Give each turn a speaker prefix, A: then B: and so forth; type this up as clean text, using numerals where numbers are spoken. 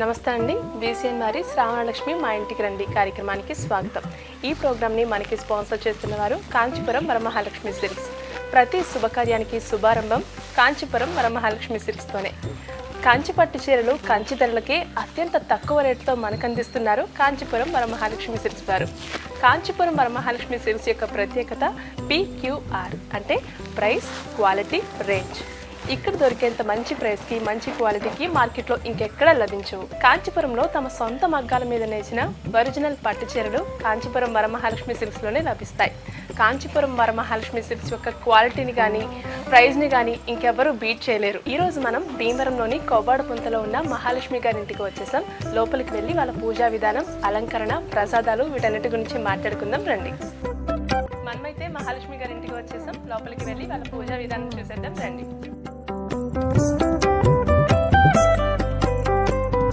A: నమస్తే అండి. బీసీఎన్ వారి శ్రావణలక్ష్మి మా ఇంటికి రండి కార్యక్రమానికి స్వాగతం. ఈ ప్రోగ్రామ్ని మనకి స్పాన్సర్ చేస్తున్న వారు కాంచీపురం వరమహాలక్ష్మి సిల్క్స్. ప్రతి శుభకార్యానికి శుభారంభం కాంచీపురం వరమహాలక్ష్మి సిల్క్స్తోనే. కంచి పట్టు చీరలు కంచి ధరలకే అత్యంత తక్కువ రేటుతో మనకు అందిస్తున్నారు కాంచీపురం వరమహాలక్ష్మి సిల్క్స్ వారు. కాంచీపురం వరమహాలక్ష్మి సిల్క్స్ యొక్క ప్రత్యేకత PQR అంటే ప్రైస్, క్వాలిటీ, రేంజ్. ఇక్కడ దొరికేంత మంచి ప్రైస్కి, మంచి క్వాలిటీకి మార్కెట్లో ఇంకెక్కడా లభించవు. కాంచీపురంలో తమ సొంత మగ్గాల మీద నేసిన ఒరిజినల్ పట్టు చీరలు కాంచీపురం వరమహాలక్ష్మి సిల్క్స్లోనే లభిస్తాయి. కాంచీపురం వరమహాలక్ష్మి సిల్క్స్ యొక్క క్వాలిటీని కానీ, ప్రైస్ని కానీ ఇంకెవ్వరూ బీట్ చేయలేరు. ఈరోజు మనం భీమవరంలోని కొవ్వాడపుంతలో ఉన్న మహాలక్ష్మి గారి ఇంటికి వచ్చేసాం. లోపలికి వెళ్ళి వాళ్ళ పూజా విధానం, అలంకరణ, ప్రసాదాలు వీటన్నిటి గురించి మాట్లాడుకుందాం రండి. మనమైతే మహాలక్ష్మి గారి ఇంటికి వచ్చేసాం. లోపలికి వెళ్ళి వాళ్ళ పూజా విధానం చూసేద్దాం రండి.